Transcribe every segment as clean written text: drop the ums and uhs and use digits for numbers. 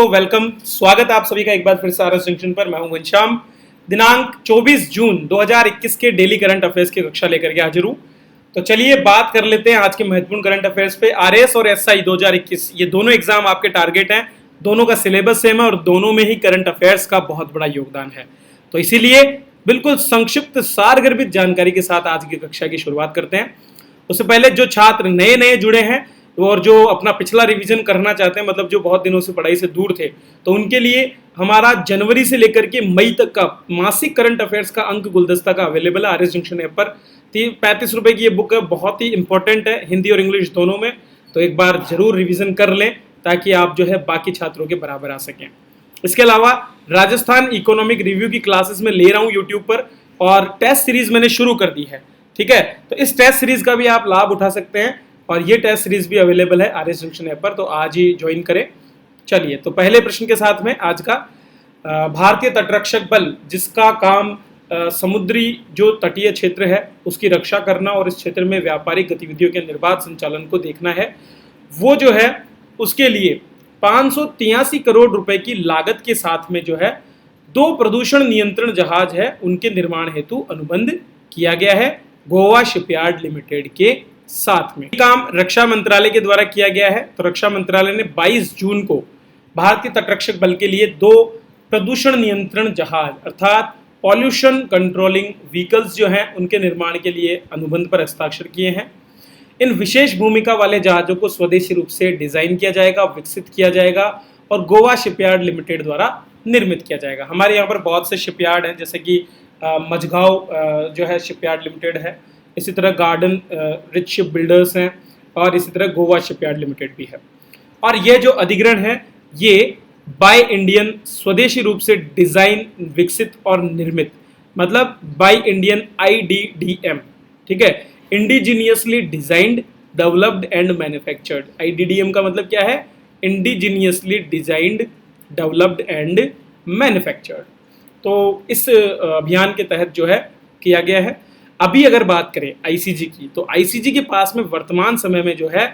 तो वेलकम, स्वागत आप सभी का एक बार फिर से आरएस जंक्शन पर। मैं हूं घनश्याम। दिनांक 24 जून 2021 के डेली करंट अफेयर्स की कक्षा लेकर के हाजिर हूं। तो चलिए बात कर लेते हैं आज के महत्वपूर्ण करंट अफेयर्स पे। आरएस और एसआई 2021 ये दोनों एग्जाम आपके टारगेट हैं, दोनों का सिलेबस सेम है और दोनों में ही करंट अफेयर्स का बहुत बड़ा योगदान है। तो इसीलिए बिल्कुल संक्षिप्त सारगर्भित जानकारी के साथ आज की कक्षा की शुरुआत करते हैं। उससे पहले जो छात्र नए नए जुड़े हैं और जो अपना पिछला रिवीजन करना चाहते हैं, मतलब जो बहुत दिनों से पढ़ाई से दूर थे, तो उनके लिए हमारा जनवरी से लेकर के मई तक का मासिक करंट अफेयर्स का अंक गुलदस्ता का अवेलेबल है आरएस जंक्शन ऐप पर। 35 रुपए की ये बुक है, बहुत ही इंपॉर्टेंट है हिंदी और इंग्लिश दोनों में। तो एक बार जरूर रिवीजन कर लें ताकि आप जो है बाकी छात्रों के बराबर आ सकें। इसके अलावा राजस्थान इकोनॉमिक रिव्यू की क्लासेस में ले रहा हूँ यूट्यूब पर, और टेस्ट सीरीज मैंने शुरू कर दी है। ठीक है, तो इस टेस्ट सीरीज का भी आप लाभ उठा सकते हैं और ये टेस्ट सीरीज भी अवेलेबल है आरएस जंक्शन ऐप पर, तो आज ही ज्वाइन करें। चलिए, तो पहले प्रश्न के साथ में आज का भारतीय तटरक्षक बल, जिसका काम समुद्री जो तटीय क्षेत्र है उसकी रक्षा करना और इस क्षेत्र में व्यापारिक गतिविधियों के निर्बाध संचालन को देखना है, वो जो है उसके लिए 583 करोड़ रुपए की लागत के साथ में जो है 2 प्रदूषण नियंत्रण जहाज है उनके निर्माण हेतु अनुबंध किया गया है गोवा शिपयार्ड लिमिटेड के साथ में। काम रक्षा मंत्रालय के द्वारा किया गया है। तो रक्षा मंत्रालय ने 22 जून को भारतीय तटरक्षक बल के लिए 2 प्रदूषण नियंत्रण जहाज अर्थात पॉल्यूशन कंट्रोलिंग व्हीकल्स जो हैं उनके निर्माण के लिए अनुबंध पर हस्ताक्षर किए हैं। इन विशेष भूमिका वाले जहाजों को स्वदेशी रूप से डिजाइन किया जाएगा, विकसित किया जाएगा और गोवा शिपयार्ड लिमिटेड द्वारा निर्मित किया जाएगा। हमारे यहाँ पर बहुत से शिपयार्ड हैं, जैसे कि मझगांव जो है शिपयार्ड लिमिटेड है, इसी तरह गार्डन रिच शिप बिल्डर्स हैं और इसी तरह गोवा शिपयार्ड लिमिटेड भी है। और ये जो अधिग्रहण है ये बाय इंडियन, स्वदेशी रूप से डिजाइन, विकसित और निर्मित, मतलब बाय इंडियन IDDM, ठीक है, indigenously designed, developed and manufactured. IDDM का मतलब क्या है? Indigenously designed, developed and manufactured. तो इस अभियान के तहत जो है किया गया है। अभी अगर बात करें ICG की, तो ICG के पास में वर्तमान समय में जो है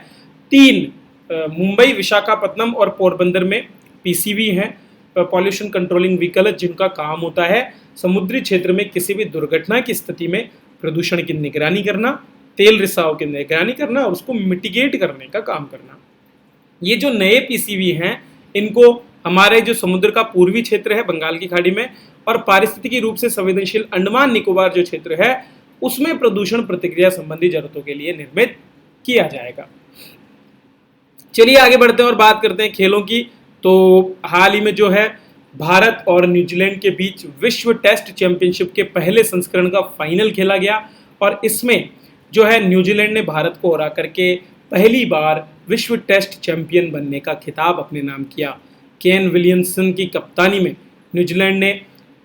3 मुंबई, विशाखापट्टनम और पोरबंदर में PCV हैं, पॉल्यूशन कंट्रोलिंग व्हीकल, जिनका काम होता है समुद्री क्षेत्र में किसी भी दुर्घटना की स्थिति में प्रदूषण की निगरानी करना, तेल रिसाव की निगरानी करना और उसको मिटिगेट करने का काम करना। ये जो नए PCV हैं इनको हमारे जो समुद्र का पूर्वी क्षेत्र है बंगाल की खाड़ी में और पारिस्थितिकी रूप से संवेदनशील अंडमान निकोबार जो क्षेत्र है उसमें प्रदूषण प्रतिक्रिया संबंधी जरूरतों के लिए निर्मित किया जाएगा। चलिए आगे बढ़ते हैं और बात करते हैं खेलों की। तो हाल ही में जो है भारत और न्यूजीलैंड के बीच विश्व टेस्ट चैंपियनशिप के पहले संस्करण का फाइनल खेला गया और इसमें जो है न्यूजीलैंड ने भारत को हरा करके पहली बार विश्व टेस्ट चैंपियन बनने का खिताब अपने नाम किया। केन विलियमसन की कप्तानी में न्यूजीलैंड ने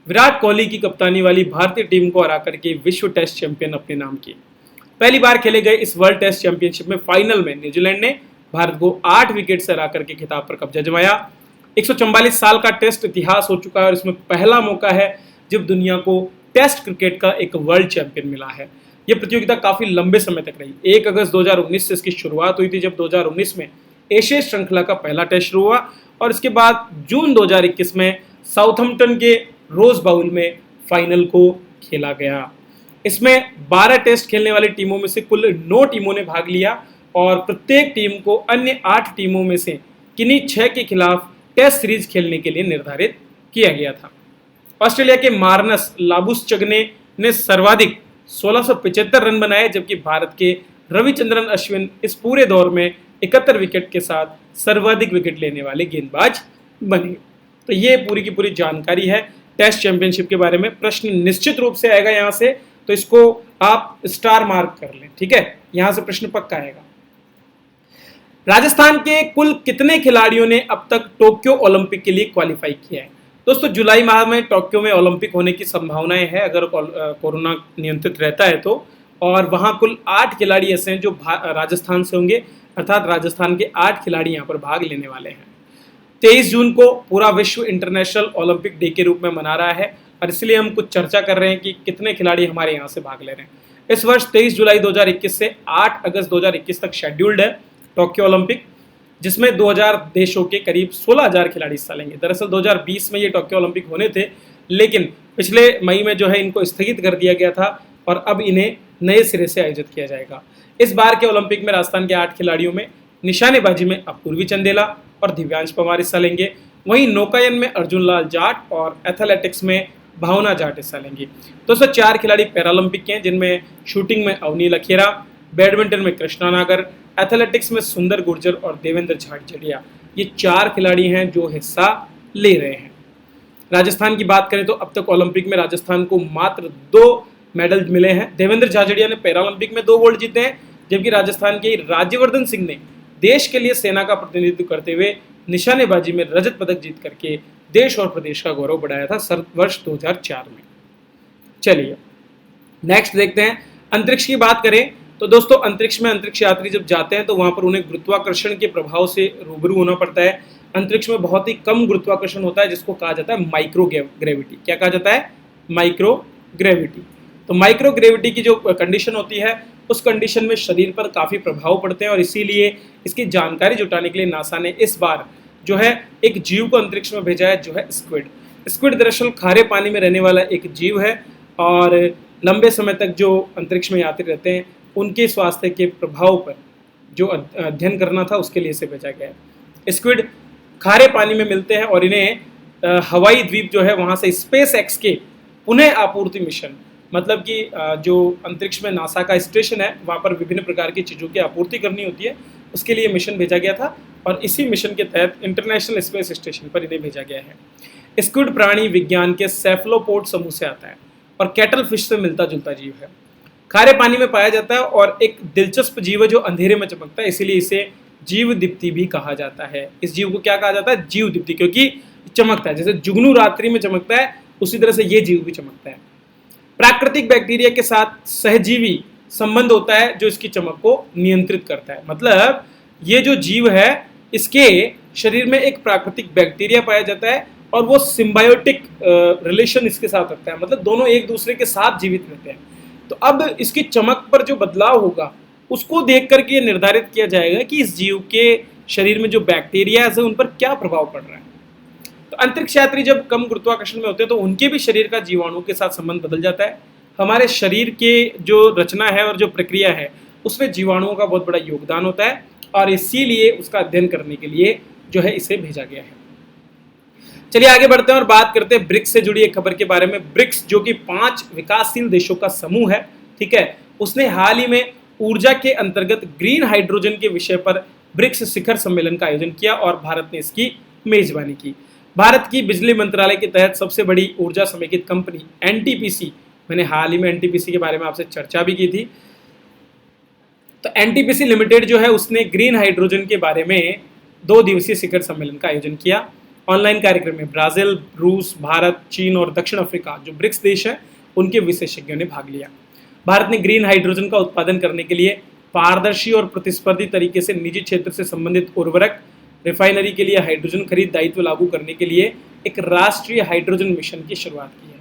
विराट कोहली की कप्तानी वाली भारतीय टीम को हरा करके विश्व टेस्ट चैंपियन अपने नाम की। पहली बार खेले गए इस वर्ल्ड टेस्ट चैंपियनशिप में फाइनल में न्यूजीलैंड ने भारत को 8 विकेट से हरा करके खिताब पर कब्जा जमाया। 144 साल का टेस्ट इतिहास हो चुका है और इसमें पहला मौका है जब दुनिया को टेस्ट क्रिकेट का एक वर्ल्ड चैंपियन मिला है। यह प्रतियोगिता काफी लंबे समय तक रही। 1 अगस्त 2019 से इसकी शुरुआत हुई थी, जब 2019 में एशिया श्रृंखला का पहला टेस्ट शुरू हुआ और इसके बाद जून 2021 में साउथहम्पटन के रोज बाउल में फाइनल को खेला गया। इसमें 12 टेस्ट खेलने वाली टीमों में से कुल 9 टीमों ने भाग लिया और प्रत्येक टीम को अन्य 8 टीमों में से किन्हीं 6 के खिलाफ टेस्ट सीरीज खेलने के लिए निर्धारित किया गया था। ऑस्ट्रेलिया के मार्नस लाबुसचग्ने ने सर्वाधिक 1675 रन बनाए, जबकि भारत के रविचंद्रन अश्विन इस पूरे दौर में 71 विकेट के साथ सर्वाधिक विकेट लेने वाले गेंदबाज बने। तो ये पूरी की पूरी जानकारी है टेस्ट चैंपियनशिप के बारे में। प्रश्न निश्चित रूप से आएगा यहाँ से, तो इसको आप स्टार मार्क कर लें, ठीक है, यहां से प्रश्न पक्का आएगा। राजस्थान के कुल कितने खिलाड़ियों ने अब तक टोक्यो ओलंपिक के लिए क्वालिफाई किया है? दोस्तों, जुलाई माह में टोक्यो में ओलंपिक होने की संभावनाएं है अगर कोरोना नियंत्रित रहता है तो, और वहां कुल 8 खिलाड़ी ऐसे हैं जो राजस्थान से होंगे, अर्थात राजस्थान के 8 खिलाड़ी यहां पर भाग लेने वाले हैं। 23 जून को पूरा विश्व इंटरनेशनल ओलंपिक डे के रूप में मना रहा है और इसलिए हम कुछ चर्चा कर रहे हैं कि कितने खिलाड़ी हमारे यहाँ से भाग ले रहे हैं। इस वर्ष 23 जुलाई 2021 से 8 अगस्त 2021 तक शेड्यूल्ड है टोक्यो ओलंपिक। जिसमें 2000 देशों के करीब 16,000 खिलाड़ी हिस्सा लेंगे। दरअसल 2020 में ये टोक्यो ओलंपिक होने थे, लेकिन पिछले मई में जो है इनको स्थगित कर दिया गया था और अब इन्हें नए सिरे से आयोजित किया जाएगा। इस बार के ओलंपिक में राजस्थान के 8 खिलाड़ियों में निशानेबाजी में अपूर्वी चंदेला और दिव्यांश पवार हिस्सा लेंगे। वहीं नौकायन में अर्जुन लाल जाट और एथलेटिक्स में भावना जाट हिस्सा लेंगी। दोस्तों 4 खिलाड़ी पैरालंपिक के हैं, जिनमें शूटिंग में अवनी लखेरा, बैडमिंटन में कृष्णा नागर, एथलेटिक्स में सुंदर गुर्जर और देवेंद्र झाड़जड़िया। ये 4 खिलाड़ी हैं जो हिस्सा ले रहे हैं। राजस्थान की बात करें तो अब तक ओलंपिक में राजस्थान को मात्र 2 मेडल मिले हैं। देवेंद्र झाझड़िया ने पैरालंपिक में 2 गोल्ड जीते हैं, जबकि राजस्थान के राज्यवर्धन सिंह ने देश के लिए सेना का प्रतिनिधित्व करते हुए निशानेबाजी में रजत पदक जीत करके देश और प्रदेश का गौरव बढ़ाया था वर्ष 2004 में। चलिए नेक्स्ट देखते हैं। अंतरिक्ष की बात करें तो दोस्तों अंतरिक्ष में अंतरिक्ष यात्री जब जाते हैं तो वहां पर उन्हें गुरुत्वाकर्षण के प्रभाव से रूबरू होना पड़ता है। अंतरिक्ष में बहुत ही कम गुरुत्वाकर्षण होता है, जिसको कहा जाता है माइक्रो ग्रेविटी। क्या कहा जाता है? Micro gravity. तो माइक्रो ग्रेविटी की जो कंडीशन होती है, उस कंडीशन में शरीर पर काफ़ी प्रभाव पड़ते हैं और इसीलिए इसकी जानकारी जुटाने के लिए नासा ने इस बार जो है एक जीव को अंतरिक्ष में भेजा है, जो है स्क्विड। स्क्विड दरअसल खारे पानी में रहने वाला एक जीव है और लंबे समय तक जो अंतरिक्ष में यात्री रहते हैं उनके स्वास्थ्य के प्रभाव पर जो अध्ययन करना था, उसके लिए इसे भेजा गया है। स्क्विड खारे पानी में मिलते हैं और इन्हें हवाई द्वीप जो है वहाँ से स्पेस एक्स के पुनः आपूर्ति मिशन, मतलब कि जो अंतरिक्ष में नासा का स्टेशन है वहाँ पर विभिन्न प्रकार की चीज़ों की आपूर्ति करनी होती है, उसके लिए मिशन भेजा गया था और इसी मिशन के तहत इंटरनेशनल स्पेस स्टेशन पर इन्हें भेजा गया है। स्क्विड प्राणी विज्ञान के सेफलोपोड समूह से आता है और कैटल फिश से मिलता जुलता जीव है। खारे पानी में पाया जाता है और एक दिलचस्प जीव है जो अंधेरे में चमकता है, इसीलिए इसे जीव दीप्ति भी कहा जाता है। इस जीव को क्या कहा जाता है? जीव दीप्ति, क्योंकि चमकता है। जैसे जुगनू रात्रि में चमकता है, उसी तरह से ये जीव भी चमकता है। प्राकृतिक बैक्टीरिया के साथ सहजीवी संबंध होता है जो इसकी चमक को नियंत्रित करता है। मतलब ये जो जीव है इसके शरीर में एक प्राकृतिक बैक्टीरिया पाया जाता है और वो सिम्बायोटिक रिलेशन इसके साथ रखता है, मतलब दोनों एक दूसरे के साथ जीवित रहते हैं। तो अब इसकी चमक पर जो बदलाव होगा उसको देख करके ये निर्धारित किया जाएगा कि इस जीव के शरीर में जो बैक्टीरिया है उन पर क्या प्रभाव पड़ रहा है। तो अंतरिक्ष यात्री जब कम गुरुत्वाकर्षण में होते हैं तो उनके भी शरीर का जीवाणु के साथ संबंध बदल जाता है। हमारे शरीर के जो रचना है और जो प्रक्रिया है उसमें जीवाणुओं का बहुत बड़ा योगदान होता है और इसीलिए उसका अध्ययन करने के लिए जो है इसे भेजा गया है। चलिए आगे बढ़ते हैं और बात करते हैं ब्रिक्स से जुड़ी एक खबर के बारे में। ब्रिक्स जो कि 5 विकासशील देशों का समूह है, ठीक है, उसने हाल ही में ऊर्जा के अंतर्गत ग्रीन हाइड्रोजन के विषय पर ब्रिक्स शिखर सम्मेलन का आयोजन किया और भारत ने इसकी मेजबानी की। भारत की बिजली मंत्रालय के तहत सबसे बड़ी ऊर्जा समेकित कंपनी एनटीपीसी, मैंने हाल ही में एनटीपीसी के बारे में आपसे चर्चा भी की थी। तो एनटीपीसी लिमिटेड जो है उसने ग्रीन हाइड्रोजन के बारे में 2 दिवसीय शिखर सम्मेलन का आयोजन किया। ऑनलाइन कार्यक्रम में ब्राजील, रूस, भारत, चीन और दक्षिण अफ्रीका जो ब्रिक्स देश है उनके विशेषज्ञों ने भाग लिया। भारत ने ग्रीन हाइड्रोजन का उत्पादन करने के लिए पारदर्शी और प्रतिस्पर्धी तरीके से निजी क्षेत्र से संबंधित उर्वरक, रिफाइनरी के लिए हाइड्रोजन खरीद दायित्व लागू करने के लिए एक राष्ट्रीय हाइड्रोजन मिशन की शुरुआत की है।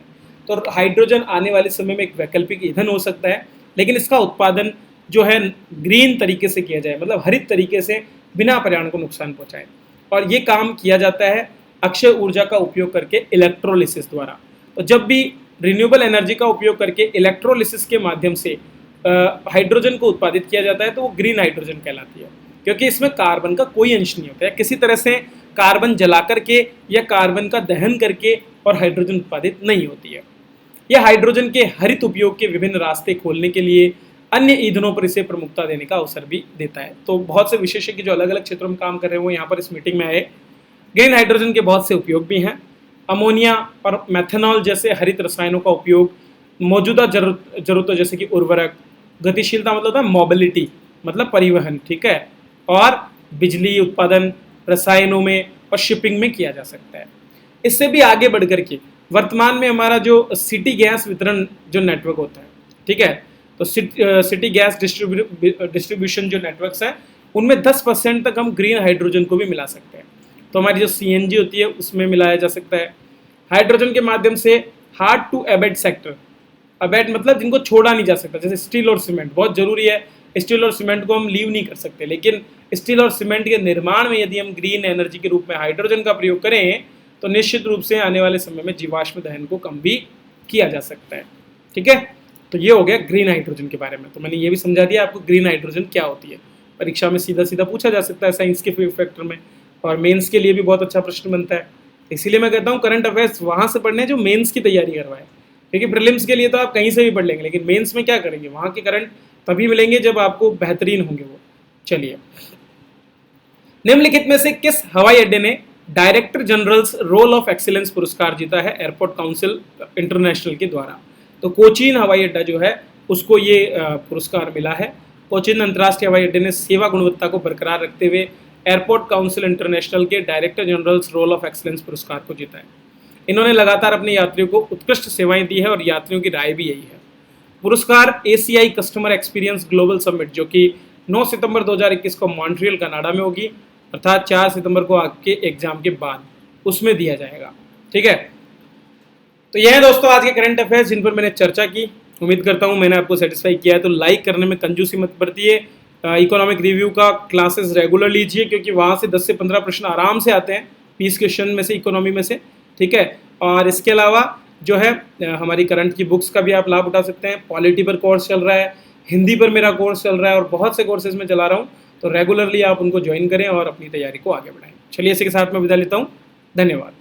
तो हाइड्रोजन आने वाले समय में एक वैकल्पिक ईंधन हो सकता है, लेकिन इसका उत्पादन जो है ग्रीन तरीके से किया जाए, मतलब हरित तरीके से, बिना पर्यावरण को नुकसान पहुंचाए। और ये काम किया जाता है अक्षय ऊर्जा का उपयोग करके इलेक्ट्रोलिसिस द्वारा। तो जब भी रिन्यूएबल एनर्जी का उपयोग करके इलेक्ट्रोलिसिस के माध्यम से हाइड्रोजन को उत्पादित किया जाता है तो वो ग्रीन हाइड्रोजन कहलाती है, क्योंकि इसमें कार्बन का कोई अंश नहीं होता है। किसी तरह से कार्बन जला करके या कार्बन का दहन करके और हाइड्रोजन उत्पादित नहीं होती है। यह हाइड्रोजन के हरित उपयोग के विभिन्न रास्ते खोलने के लिए अन्य ईंधनों पर इसे प्रमुखता देने का अवसर भी देता है। तो बहुत से विशेषज्ञ जो अलग अलग क्षेत्रों में काम कर रहे हैं वो यहाँ पर इस मीटिंग में आए। ग्रीन हाइड्रोजन के बहुत से उपयोग भी हैं। अमोनिया और मेथनॉल जैसे हरित रसायनों का उपयोग मौजूदा जरूरतों जैसे कि उर्वरक, गतिशीलता मतलब है मोबिलिटी, मतलब परिवहन, ठीक है, और बिजली उत्पादन, रसायनों में और शिपिंग में किया जा सकता है। इससे भी आगे बढ़ करके वर्तमान में हमारा जो सिटी गैस वितरण जो नेटवर्क होता है, ठीक है, तो सिटी गैस डिस्ट्रीब्यूशन जो नेटवर्क्स हैं उनमें 10% तक हम ग्रीन हाइड्रोजन को भी मिला सकते हैं। तो हमारी जो सीएनजी होती है उसमें मिलाया जा सकता है। हाइड्रोजन के माध्यम से hard to abate sector, abate मतलब जिनको छोड़ा नहीं जा सकता, जैसे स्टील और सीमेंट बहुत जरूरी है स्टील और सीमेंट को हम लीव नहीं कर सकते, लेकिन स्टील और सीमेंट के निर्माण में यदि हम ग्रीन एनर्जी के रूप में हाइड्रोजन का प्रयोग करें तो निश्चित रूप से आने वाले समय में जीवाश्म दहन को कम भी किया जा सकता है। ठीक है, तो ये हो गया ग्रीन हाइड्रोजन के बारे में। तो मैंने ये भी समझा दिया आपको ग्रीन हाइड्रोजन क्या होती है। परीक्षा में सीधा सीधा पूछा जा सकता है साइंस के फैक्टर में, और मेंस के लिए भी बहुत अच्छा प्रश्न बनता है। इसीलिए मैं कहता हूँ करंट अफेयर्स वहाँ से पढ़ने जो मेंस की तैयारी करवाए, क्योंकि प्रीलिम्स के लिए तो आप कहीं से भी पढ़ लेंगे, लेकिन मेंस में क्या करेंगे, वहाँ के करंट तभी मिलेंगे जब आपको बेहतरीन होंगे वो। चलिए, निम्नलिखित में से किस हवाई अड्डे ने director generals role of excellence पुरस्कार जीता है एयरपोर्ट काउंसिल इंटरनेशनल के द्वारा? तो कोचीन हवाई अड्डा जो है उसको ये पुरस्कार मिला है। कोचीन अंतर्राष्ट्रीय हवाई अड्डे ने सेवा गुणवत्ता को बरकरार रखते हुए एयरपोर्ट काउंसिल इंटरनेशनल के director generals role of excellence पुरस्कार को जीता है। इन्होंने लगातार अपने यात्रियों को उत्कृष्ट सेवाएं दी है और यात्रियों की राय भी यही है। पुरस्कार ACI customer experience global summit जो कि 9 सितंबर 2021 को मॉन्ट्रियल कनाडा में होगी, अर्थात 4 सितंबर को आपके एग्जाम के बाद, उसमें दिया जाएगा। ठीक है, तो यह है दोस्तों आज के करंट अफेयर्स जिन पर मैंने चर्चा की। उम्मीद करता हूं मैंने आपको सेटिस्फाई किया है। तो लाइक करने में कंजूसी मत बरतिए। इकोनॉमिक रिव्यू का क्लासेस रेगुलर लीजिए, क्योंकि वहाँ से 10 से 15 प्रश्न आराम से आते हैं 20 क्वेश्चन में से, इकोनॉमी में से। ठीक है, और इसके अलावा जो है हमारी करंट की बुक्स का भी आप लाभ उठा सकते हैं। पॉलिटी पर कोर्स चल रहा है, हिंदी पर मेरा कोर्स चल रहा है, और बहुत से कोर्सेज में चला रहा हूँ। तो रेगुलरली आप उनको ज्वाइन करें और अपनी तैयारी को आगे बढ़ाएं। चलिए, इसी के साथ मैं विदा लेता हूँ। धन्यवाद।